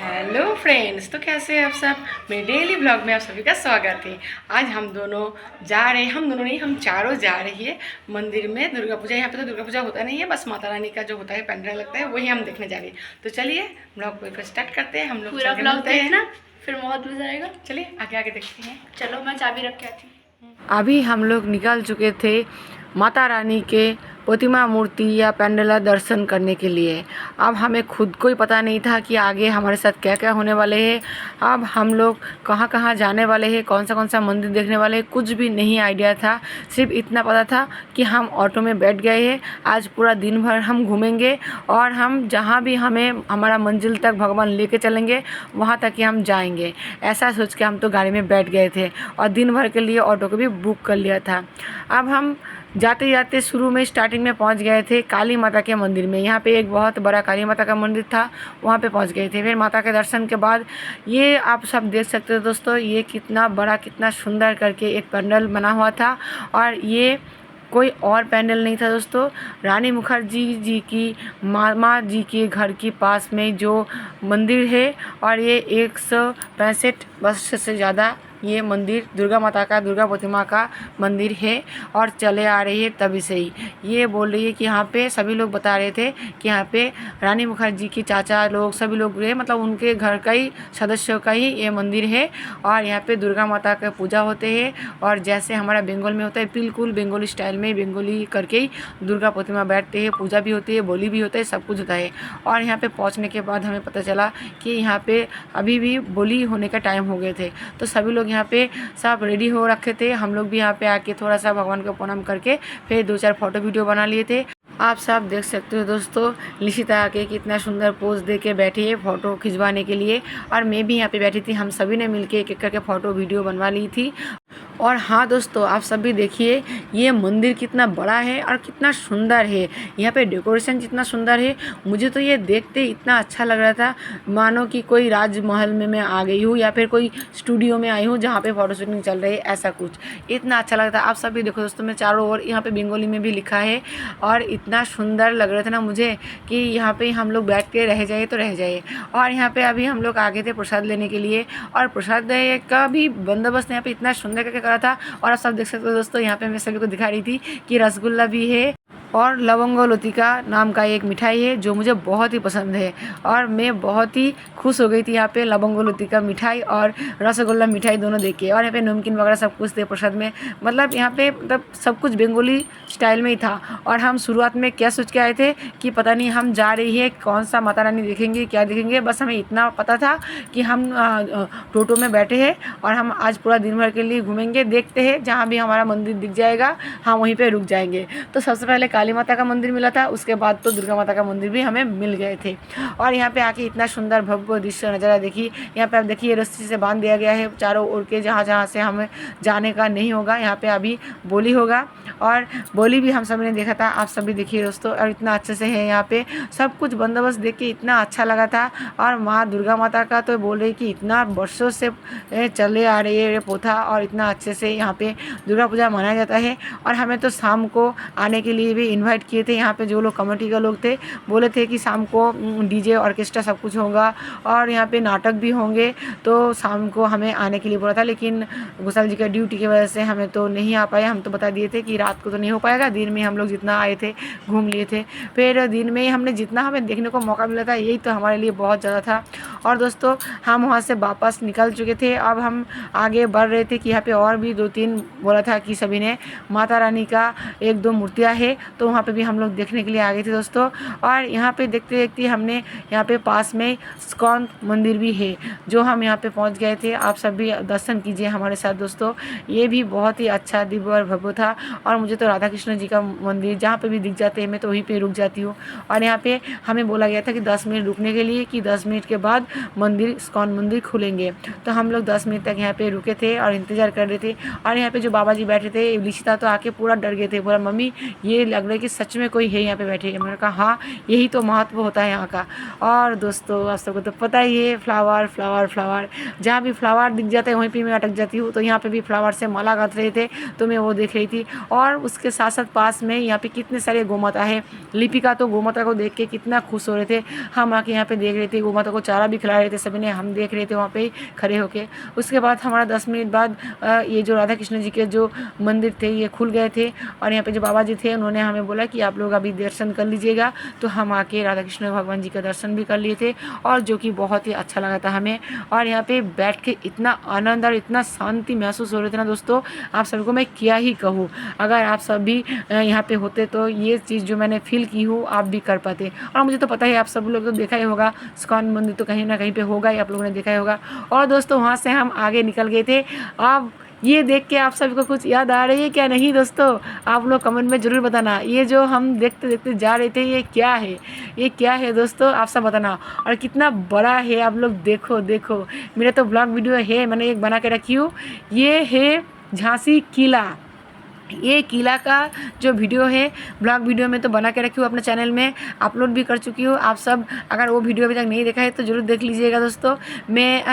Hello friends, तो कैसे हैं आप सब। मेरे डेली ब्लॉग में आप सभी का स्वागत है। आज हम दोनों जा रहे हैं, हम दोनों नहीं, हम चारों जा रही है मंदिर में। दुर्गा पूजा, यहाँ पे तो दुर्गा पूजा होता नहीं है, बस माता रानी का जो होता है पंडाल लगता है, वही हम देखने जा रहे हैं। तो चलिए ब्लॉग को स्टार्ट करते हैं। हम लोग पूरा ब्लॉग मिलते हैं देखना, फिर बहुत मजा आएगा। चलिए आगे आगे देखते हैं। चलो मैं चाबी रख के आती हूँ। अभी हम लोग निकल चुके थे माता रानी के प्रतिमा मूर्ति या पेंडला दर्शन करने के लिए। अब हमें खुद को ही पता नहीं था कि आगे हमारे साथ क्या क्या होने वाले हैं। अब हम लोग कहाँ कहाँ जाने वाले हैं, कौन सा मंदिर देखने वाले हैं, कुछ भी नहीं आइडिया था। सिर्फ इतना पता था कि हम ऑटो में बैठ गए हैं, आज पूरा दिन भर हम घूमेंगे और हम जहाँ भी हमें हमारा मंजिल तक भगवान लेके चलेंगे वहाँ तक ही हम जाएंगे। ऐसा सोच के हम तो गाड़ी में बैठ गए थे और दिन भर के लिए ऑटो को भी बुक कर लिया था। अब हम जाते जाते शुरू में स्टार्टिंग में पहुंच गए थे काली माता के मंदिर में। यहाँ पे एक बहुत बड़ा काली माता का मंदिर था, वहाँ पे पहुंच गए थे। फिर माता के दर्शन के बाद ये आप सब देख सकते हो दोस्तों, ये कितना बड़ा कितना सुंदर करके एक पंडाल बना हुआ था। और ये कोई और पैंडल नहीं था दोस्तों, रानी मुखर्जी जी की मामा जी के घर के पास में जो मंदिर है। और ये 165 वर्ष से ज़्यादा ये मंदिर दुर्गा माता का, दुर्गा प्रतिमा का मंदिर है और चले आ रही है तभी से ही। ये बोल रही है कि यहाँ पे सभी लोग बता रहे थे कि यहाँ पे रानी मुखर्जी के चाचा लोग सभी लोग रहे, मतलब उनके घर का ही सदस्यों का ही ये मंदिर है। और यहाँ पे दुर्गा माता का पूजा होते हैं और जैसे हमारा बंगाल में होता है बिल्कुल बंगाली स्टाइल में, बंगाली करके ही दुर्गा प्रतिमा बैठते हैं, पूजा भी होती है, बोली भी होता है, सब कुछ होता है। और यहाँ पे पहुँचने के बाद हमें पता चला कि यहाँ पे अभी भी बोली होने का टाइम हो गए थे। तो सभी लोग यहाँ पे सब रेडी हो रखे थे। हम लोग भी यहाँ पे आके थोड़ा सा भगवान को प्रणाम करके फिर 2-4 फोटो वीडियो बना लिए थे। आप सब देख सकते हो दोस्तों, लिशिता आके कितना सुंदर पोज दे के बैठी है फ़ोटो खिंचवाने के लिए। और मैं भी यहाँ पे बैठी थी, हम सभी ने मिलके एक एक करके फ़ोटो वीडियो बनवा ली थी। और हाँ दोस्तों, आप सब भी देखिए ये मंदिर कितना बड़ा है और कितना सुंदर है। यहाँ पे डेकोरेशन कितना सुंदर है, मुझे तो ये देखते इतना अच्छा लग रहा था मानो कि कोई राजमहल में मैं आ गई हूँ या फिर कोई स्टूडियो में आई हूँ जहाँ पे फ़ोटो शूटिंग चल रही है, ऐसा कुछ इतना अच्छा लग रहा था। आप सब भी देखो दोस्तों, मैं चारों ओर यहाँ पे बंगाली में भी लिखा है और इतना सुंदर लग रहा था ना मुझे कि यहाँ पे हम लोग बैठ के रह जाए तो रह जाए। और यहाँ पे अभी हम लोग आगे थे प्रसाद लेने के लिए और प्रसाद का भी बंदोबस्त यहाँ पे इतना सुंदर करके करा था। और आप सब देख सकते हो दोस्तों, यहाँ पे मैं सभी को दिखा रही थी कि रसगुल्ला भी है और लवंगो लतिका नाम का एक मिठाई है जो मुझे बहुत ही पसंद है। और मैं बहुत ही खुश हो गई थी यहाँ पे लवंगो लतिका मिठाई और रसगुल्ला मिठाई दोनों देख के। और यहाँ पे नमकीन वगैरह सब कुछ थे प्रसाद में, मतलब यहाँ पे मतलब सब कुछ बंगाली स्टाइल में ही था। और हम शुरुआत में क्या सोच के आए थे कि पता नहीं हम जा रही है कौन सा माता रानी देखेंगे, क्या देखेंगे, बस हमें इतना पता था कि हम टोटो में बैठे हैं और हम आज पूरा दिन भर के लिए घूमेंगे, देखते हैं जहाँ भी हमारा मंदिर दिख जाएगा हम वहीं पर रुक जाएंगे। तो सबसे पहले काली माता का मंदिर मिला था, उसके बाद तो दुर्गा माता का मंदिर भी हमें मिल गए थे। और यहाँ पे आके इतना सुंदर भव्य दृश्य नज़ारा देखिए। यहाँ पे आप देखिए रस्सी से बांध दिया गया है चारों ओर के, जहाँ जहाँ से हमें जाने का नहीं होगा। यहाँ पे अभी बोली होगा और बोली भी हम सब ने देखा था, आप सभी देखिए दोस्तों। और इतना अच्छे से है यहाँ पे सब कुछ बंदोबस्त देख के इतना अच्छा लगा था। और माँ दुर्गा माता का तो बोल रही कि इतना वर्षों से चले आ रही है पोथा और इतना अच्छे से यहाँ पे दुर्गा पूजा मनाया जाता है। और हमें तो शाम को आने के लिए भी इनवाइट किए थे। यहाँ पे जो लोग कमेटी के लोग थे बोले थे कि शाम को डीजे ऑर्केस्ट्रा सब कुछ होगा और यहाँ पे नाटक भी होंगे, तो शाम को हमें आने के लिए बोला था। लेकिन घोषाल जी का ड्यूटी की वजह से हमें तो नहीं आ पाए। हम तो बता दिए थे कि रात को तो नहीं हो पाएगा, दिन में हम लोग जितना आए थे घूम लिए थे। फिर दिन में ही हमने जितना हमें देखने को मौका मिला था यही तो हमारे लिए बहुत ज़्यादा था। और दोस्तों हम वहाँ से वापस निकल चुके थे, अब हम आगे बढ़ रहे थे कि यहाँ पे और भी 2-3 बोला था कि सभी ने माता रानी का 1-2 मूर्तियाँ है, तो वहाँ पे भी हम लोग देखने के लिए आ गए थे दोस्तों। और यहाँ पे देखते देखते हमने यहाँ पे पास में इस्कॉन मंदिर भी है जो हम यहाँ पे पहुँच गए थे। आप सब भी दर्शन कीजिए हमारे साथ दोस्तों, ये भी बहुत ही अच्छा दिव्य और भव्य था। और मुझे तो राधा कृष्ण जी का मंदिर जहाँ पे भी दिख जाते हैं मैं तो वहीं पे रुक जाती हूँ। और यहाँ पे हमें बोला गया था कि 10 मिनट रुकने के लिए, कि 10 मिनट के बाद मंदिर इस्कॉन मंदिर खुलेंगे। तो हम लोग 10 मिनट तक यहाँ पे रुके थे और इंतज़ार कर रहे थे। और यहाँ पे जो बाबा जी बैठे थे लिशिता तो आके पूरा डर गए थे, बोला मम्मी ये लग रहे कि सच में कोई है यहाँ पे बैठे। मैंने कहा हाँ, यही तो महत्व होता है यहाँ का। और दोस्तों आप सबको तो पता ही है, फ्लावर फ्लावर फ्लावर, जहाँ भी फ्लावर दिख जाता है वहीं पे मैं अटक जाती हूँ। तो यहाँ पे भी फ्लावर से माला गाँथ रहे थे, तो मैं वो देख रही थी। और उसके साथ साथ पास में यहाँ पे कितने सारे गोमाता है। लिपिका तो गोमाता को देख के कितना खुश हो रहे थे। हम आके यहाँ पे देख रहे थे, गोमाता को चारा भी खिला रहे थे सभी ने, हम देख रहे थे वहाँ पे खड़े होके। उसके बाद हमारा 10 मिनट बाद ये जो राधा कृष्ण जी के जो मंदिर थे ये खुल गए थे। और यहाँ पे जो बाबा जी थे उन्होंने हमें बोला कि आप लोग अभी दर्शन कर लीजिएगा। तो हम आके राधा कृष्ण भगवान जी का दर्शन भी कर लिए थे, और जो कि बहुत ही अच्छा लगा था हमें। और यहाँ पे बैठ के इतना आनंद और इतना शांति महसूस हो रहे थे ना दोस्तों, आप सभी को मैं क्या ही कहूँ। अगर आप सब भी यहाँ पे होते तो ये चीज़ जो मैंने फील की हूँ आप भी कर पाते। और मुझे तो पता है आप सब लोग तो देखा ही होगा, इस्कॉन मंदिर तो कहीं ना कहीं पे होगा ही, आप लोगों ने देखा ही होगा। और दोस्तों वहाँ से हम आगे निकल गए थे। अब ये देख के आप सभी को कुछ याद आ रही है क्या नहीं दोस्तों, आप लोग कमेंट में ज़रूर बताना। ये जो हम देखते देखते जा रहे थे ये क्या है, ये क्या है दोस्तों, आप सब बताना। और कितना बड़ा है आप लोग देखो देखो, मेरा तो ब्लॉग वीडियो है, मैंने एक बना के रखी हूँ। ये है झांसी किला। ये किला का जो वीडियो है ब्लॉग वीडियो में तो बना के रखी हूँ, अपने चैनल में अपलोड भी कर चुकी हूँ। आप सब अगर वो वीडियो अभी तक नहीं देखा है तो ज़रूर देख लीजिएगा दोस्तों।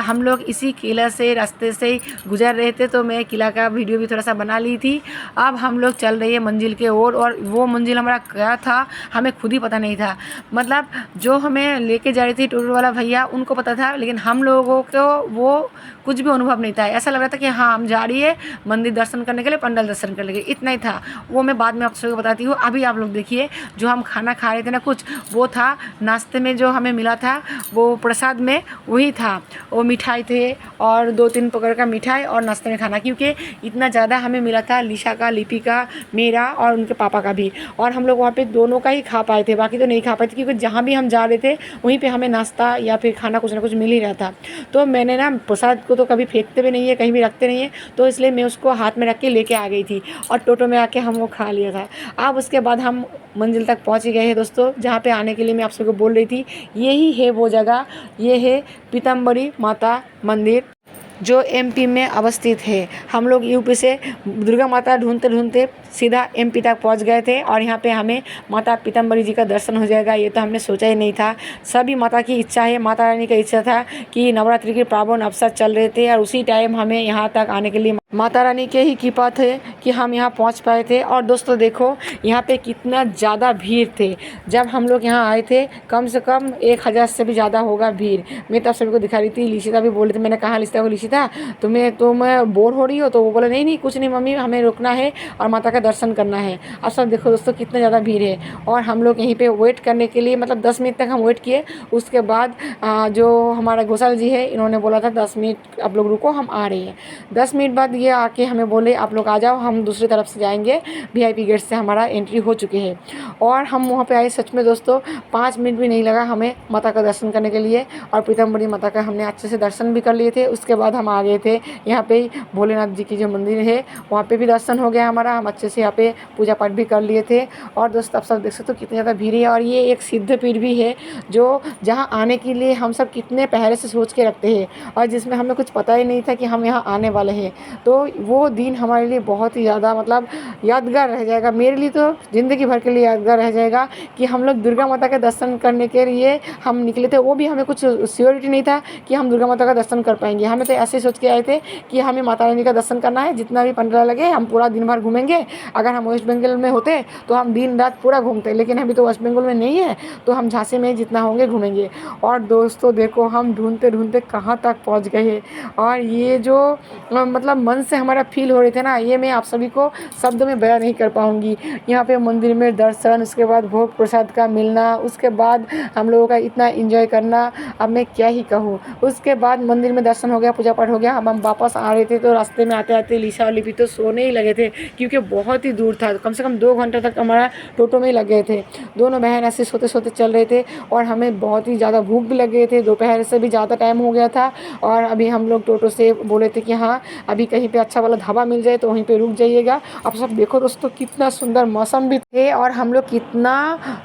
हम लोग इसी किला से रास्ते से ही गुजर रहे थे, तो मैं किला का वीडियो भी थोड़ा सा बना ली थी। अब हम लोग चल रही है मंजिल के ओर, और वो मंजिल हमारा क्या था हमें खुद ही पता नहीं था। मतलब जो हमें लेके जा रही थी टूर वाला भैया उनको पता था, लेकिन हम लोगों को वो कुछ भी अनुभव नहीं था। ऐसा लग रहा था कि हाँ हम जा रही है मंदिर दर्शन करने के लिए, पंडाल दर्शन करने के लिए, इतना ही था। वो मैं बाद में आप सबको बताती हूँ। अभी आप लोग देखिए, जो हम खाना खा रहे थे ना कुछ, वो था नाश्ते में जो हमें मिला था, वो प्रसाद में वही था। वो मिठाई थे और 2-3 प्रकार का मिठाई और नाश्ते में खाना, क्योंकि इतना ज़्यादा हमें मिला था, लिशा का, लिपि का, मेरा और उनके पापा का भी। और हम लोग वहाँ पे दोनों का ही खा पाए थे, बाकी तो नहीं खा पाए थे, क्योंकि जहाँ भी हम जा रहे थे वहीं पे हमें नाश्ता या फिर खाना कुछ ना कुछ मिल ही रहा था। तो मैंने ना प्रसाद को तो कभी फेंकते भी नहीं है, कहीं भी रखते नहीं है, तो इसलिए मैं उसको हाथ में रख के लेके आ गई थी, और टोटो में आके हम वो खा लिया था। अब उसके बाद हम मंजिल तक पहुँच गए हैं दोस्तों, जहाँ पे आने के लिए मैं आप सबको बोल रही थी। यही है वो जगह, ये है पीताम्बरी माता मंदिर, जो एमपी में अवस्थित है। हम लोग यूपी से दुर्गा माता ढूंढते ढूंढते सीधा एमपी तक पहुंच गए थे, और यहाँ पे हमें माता पीताम्बरी जी का दर्शन हो जाएगा, ये तो हमने सोचा ही नहीं था। सभी माता की इच्छा है, माता रानी का इच्छा था कि नवरात्रि के पावन अवसर चल रहे थे, और उसी टाइम हमें यहाँ तक आने के लिए माता रानी के ही कृपा थे कि हम यहाँ पहुँच पाए थे। और दोस्तों देखो यहाँ पे कितना ज़्यादा भीड़ थे। जब हम लोग यहाँ आए थे कम से कम 1000 से भी ज़्यादा होगा भीड़। मैं तब सभी को दिखा रही थी, लिशिता भी बोल रही थी। मैंने कहा लिशिता को, लिशिता तुम बोर हो रही हो? तो वो बोला नहीं नहीं कुछ नहीं मम्मी, हमें रुकना है और माता का दर्शन करना है। अब सब देखो दोस्तों कितना ज़्यादा भीड़ है। और हम लोग यहीं पे वेट करने के लिए, मतलब 10 मिनट तक हम वेट किए। उसके बाद जो हमारा घोषाल जी है, इन्होंने बोला था 10 मिनट आप लोग रुको, हम आ रहे हैं। 10 मिनट बाद ये आके हमें बोले आप लोग आ जाओ, हम दूसरी तरफ से जाएंगे, VIP गेट से हमारा एंट्री हो चुके हैं। और हम वहाँ पे आए, सच में दोस्तों 5 मिनट भी नहीं लगा हमें माता का दर्शन करने के लिए, और पीताम्बरी माता का हमने अच्छे से दर्शन भी कर लिए थे। उसके बाद हम आ गए थे यहाँ पे भोलेनाथ जी की जो मंदिर है, वहाँ पे भी दर्शन हो गया हमारा, हम अच्छे से यहाँ पे पूजा पाठ भी कर लिए थे। और दोस्तों आप सब देख सकते हो कितनी ज़्यादा भीड़ है। और ये एक सिद्ध पीठ भी है, जो जहाँ आने के लिए हम सब कितने पहले से सोच के रखते हैं, और जिसमें हमें कुछ पता ही नहीं था कि हम यहाँ आने वाले हैं। तो वो दिन हमारे लिए बहुत ही ज़्यादा मतलब यादगार रह जाएगा, मेरे लिए तो ज़िंदगी भर के लिए यादगार रह जाएगा कि हम लोग दुर्गा माता का दर्शन करने के लिए हम निकले थे। वो भी हमें कुछ श्योरिटी नहीं था कि हम दुर्गा माता का दर्शन कर पाएंगे, हमें तो ऐसे सोच के आए थे कि हमें माता रानी का दर्शन करना है, जितना भी पंद्रह लगे हम पूरा दिन भर घूमेंगे। अगर हम वेस्ट बंगाल में होते तो हम दिन रात पूरा घूमते, लेकिन अभी तो वेस्ट बंगाल में नहीं है, तो हम झांसी में जितना होंगे घूमेंगे। और दोस्तों देखो हम ढूंढते ढूंढते कहाँ तक पहुँच गए, और ये जो मतलब मन से हमारा फील हो रहे थे ना, ये मैं आप सभी को शब्द में बयां नहीं कर पाऊँगी। यहाँ पे मंदिर में दर्शन, उसके बाद भोग प्रसाद का मिलना, उसके बाद हम लोगों का इतना एंजॉय करना, अब मैं क्या ही कहूँ। उसके बाद मंदिर में दर्शन हो गया, पूजा पाठ हो गया, हम वापस आ रहे थे, तो रास्ते में आते आते लिशा और लिपि तो सोने ही लगे थे, क्योंकि बहुत ही दूर था, कम से कम 2 घंटे तक हमारा टोटो में ही लग गए थे। दोनों बहन ऐसे सोते सोते चल रहे थे, और हमें बहुत ही ज़्यादा भूख भी लग गए थे, दोपहर से भी ज़्यादा टाइम हो गया था। और अभी हम लोग टोटो से बोले थे कि हाँ अभी कहीं पे अच्छा वाला ढाबा मिल जाए तो वहीं पे रुक जाइएगा। अब सब देखो दोस्तों कितना सुंदर मौसम भी थे, और हम लोग कितना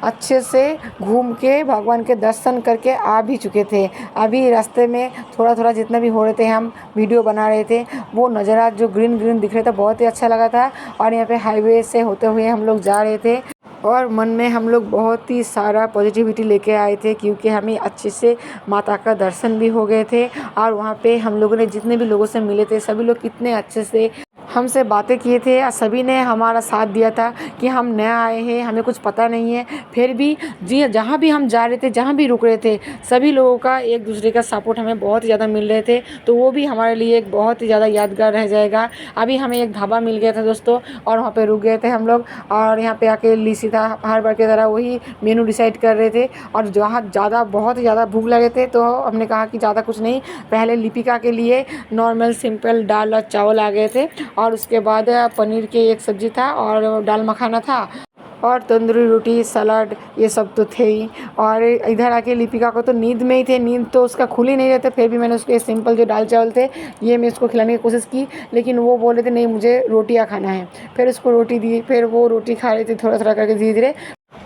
अच्छे से घूम के भगवान के दर्शन करके आ भी चुके थे। अभी रास्ते में थोड़ा थोड़ा जितना भी हो रहे थे हम वीडियो बना रहे थे, वो नज़ारा जो ग्रीन ग्रीन दिख रहा था बहुत ही अच्छा लगा था। और यहाँ पे हाईवे से होते हुए हम लोग जा रहे थे। और मन में हम लोग बहुत ही सारा पॉजिटिविटी लेके आए थे, क्योंकि हमें अच्छे से माता का दर्शन भी हो गए थे। और वहाँ पे हम लोगों ने जितने भी लोगों से मिले थे सभी लोग कितने अच्छे से हमसे बातें किए थे और सभी ने हमारा साथ दिया था कि हम नया आए हैं, हमें कुछ पता नहीं है, फिर भी जी जहाँ भी हम जा रहे थे, जहाँ भी रुक रहे थे, सभी लोगों का एक दूसरे का सपोर्ट हमें बहुत ही ज़्यादा मिल रहे थे। तो वो भी हमारे लिए एक बहुत ही ज़्यादा यादगार रह जाएगा। अभी हमें एक ढाबा मिल गया था दोस्तों, और वहाँ पे रुक गए थे हम लोग, और यहाँ पे आके लिसिता हर बार की तरह वही मेनू डिसाइड कर रहे थे। और जहाँ ज़्यादा बहुत ही ज़्यादा भूख लगे थे तो हमने कहा कि ज़्यादा कुछ नहीं, पहले लिपिका के लिए नॉर्मल सिंपल दाल और चावल आ गए थे, और उसके बाद पनीर की एक सब्ज़ी था और दाल मखाना था और तंदूरी रोटी सलाद, ये सब तो थे ही। और इधर आके लिपिका को तो नींद में ही थे, नींद तो उसका खुल ही नहीं रहता, फिर भी मैंने उसको ये सिंपल जो दाल चावल थे ये मैं उसको खिलाने की कोशिश की, लेकिन वो बोल रहे थे नहीं मुझे रोटियां खाना है। फिर उसको रोटी दी, फिर वो रोटी खा रही थी थोड़ा थोड़ा करके धीरे धीरे।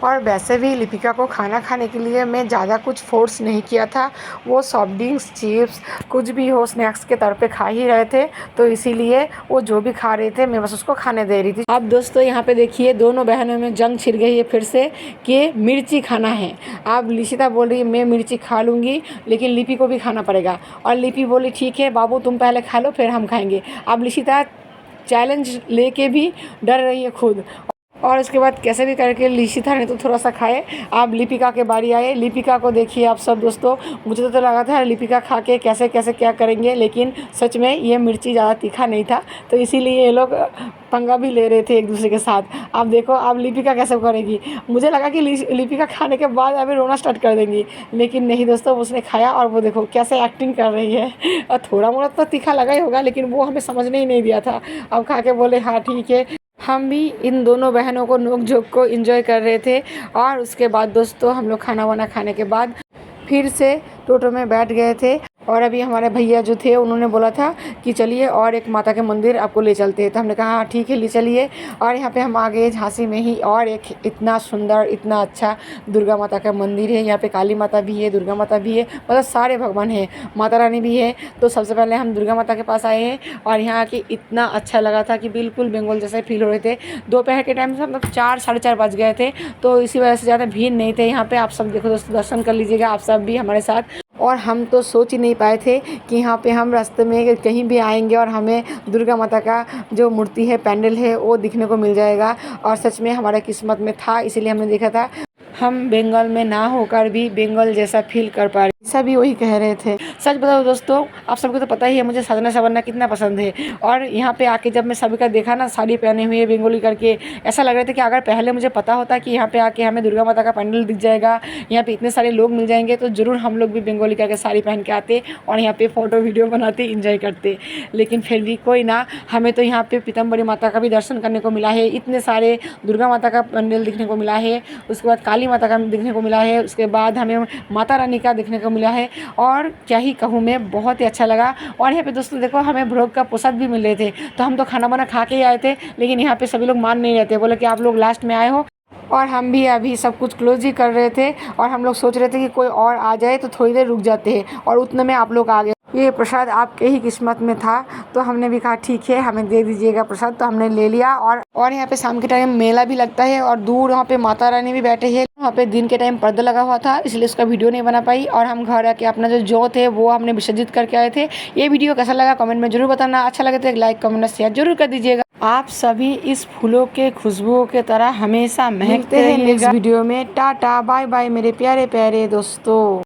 और वैसे भी लिपिका को खाना खाने के लिए मैं ज़्यादा कुछ फोर्स नहीं किया था, वो सॉफ्ट ड्रिंक्स चिप्स कुछ भी हो स्नैक्स के तौर पे खा ही रहे थे, तो इसीलिए वो जो भी खा रहे थे मैं बस उसको खाने दे रही थी। अब दोस्तों यहाँ पे देखिए दोनों बहनों में जंग छिड़ गई है फिर से कि मिर्ची खाना है। अब लिशिता बोल रही है मैं मिर्ची खा लूँगी, लेकिन लिपि को भी खाना पड़ेगा, और लिपि बोली ठीक है बाबू तुम पहले खा लो फिर हम खाएंगे। अब लिशिता चैलेंज लेके भी डर रही है खुद, और उसके बाद कैसे भी करके लिशिता ने तो थोड़ा सा खाए। अब लिपिका के बारी आए, लिपिका को देखिए आप सब दोस्तों, मुझे तो लगा था लिपिका खा के कैसे कैसे क्या करेंगे, लेकिन सच में ये मिर्ची ज़्यादा तीखा नहीं था, तो इसीलिए ये लोग पंगा भी ले रहे थे एक दूसरे के साथ। अब देखो अब लिपिका कैसे करेगी, मुझे लगा कि लिपिका खाने के बाद अभी रोना स्टार्ट कर देंगी, लेकिन नहीं दोस्तों उसने खाया और वो देखो कैसे एक्टिंग कर रही है। और थोड़ा मोड़ा तो तीखा लगा ही होगा, लेकिन वो हमें समझने ही नहीं दिया था। अब खा के बोले हाँ ठीक है। हम भी इन दोनों बहनों को नोक झोंक को एंजॉय कर रहे थे। और उसके बाद दोस्तों हम लोग खाना वाना खाने के बाद फिर से टोटो में बैठ गए थे, और अभी हमारे भैया जो थे उन्होंने बोला था कि चलिए और एक माता के मंदिर आपको ले चलते हैं, तो हमने कहा हाँ ठीक है ले चलिए। और यहाँ पे हम आ गए झांसी में ही, और एक इतना सुंदर इतना अच्छा दुर्गा माता का मंदिर है। यहाँ पे काली माता भी है, दुर्गा माता भी है, मतलब सारे भगवान हैं, माता रानी भी है। तो सबसे पहले हम दुर्गा माता के पास आए हैं, और यहाँ आके इतना अच्छा लगा था कि बिल्कुल बंगाल जैसे फील हो रहे थे। दोपहर के टाइम से मतलब 4 साढ़े 4 बज गए थे, तो इसी वजह से ज़्यादा भीड़ नहीं थे यहाँ पे। आप सब देखो दोस्तों दर्शन कर लीजिएगा आप सब भी हमारे साथ। और हम तो सोच ही नहीं पाए थे कि यहाँ पे हम रास्ते में कहीं भी आएंगे और हमें दुर्गा माता का जो मूर्ति है पैंडल है वो दिखने को मिल जाएगा, और सच में हमारा किस्मत में था, इसीलिए हमने देखा था। हम बंगाल में ना होकर भी बंगाल जैसा फील कर पा रहे, सभी वही कह रहे थे। सच बताओ दोस्तों आप सबको तो पता ही है मुझे सजना संवरना कितना पसंद है, और यहाँ पे आके जब मैं सभी का देखा ना साड़ी पहने हुए बंगाली करके, ऐसा लग रहा था कि अगर पहले मुझे पता होता कि यहाँ पे आके हमें दुर्गा माता का पंडल दिख जाएगा, यहाँ पे इतने सारे लोग मिल जाएंगे, तो ज़रूर हम लोग भी बंगाली करके साड़ी पहन के आते और यहाँ पे फ़ोटो वीडियो बनाते इंजॉय करते। लेकिन फिर भी कोई ना, हमें तो यहाँ पे पीताम्बरी माता का भी दर्शन करने को मिला है, इतने सारे दुर्गा माता का पंडल दिखने को मिला है, उसके बाद काली माता का दिखने को मिला है, उसके बाद हमें माता रानी का दिखने को मिला है, और क्या ही कहूँ मैं, बहुत ही अच्छा लगा। और यहाँ पे दोस्तों देखो हमें भोग का प्रसाद भी मिल रहे थे, तो हम तो खाना वाना खा के ही आए थे, लेकिन यहाँ पे सभी लोग मान नहीं रहे थे, बोले कि आप लोग लास्ट में आए हो। और हम भी अभी सब कुछ क्लोज ही कर रहे थे, और हम लोग सोच रहे थे कि कोई और आ जाए तो थोड़ी देर रुक जाते हैं, और उतने में आप लोग आ गए। ये प्रसाद आपके ही किस्मत में था, तो हमने भी कहा ठीक है हमें दे दीजिएगा प्रसाद, तो हमने ले लिया। और यहाँ पे शाम के टाइम मेला भी लगता है, और दूर वहाँ पे माता रानी भी बैठे हैं। वहाँ पे दिन के टाइम पर्दा लगा हुआ था, इसलिए उसका वीडियो नहीं बना पाई, और हम घर आके अपना जो जोत है वो हमने विसर्जित करके आए थे। ये वीडियो कैसा लगा कमेंट में जरूर बताना, अच्छा लगे तो एक लाइक कमेंट शेयर जरूर कर दीजिएगा। आप सभी इस फूलों के खुशबुओं के तरह हमेशा महकते हैं। नेक्स्ट वीडियो में टाटा बाय बाय मेरे प्यारे प्यारे दोस्तों।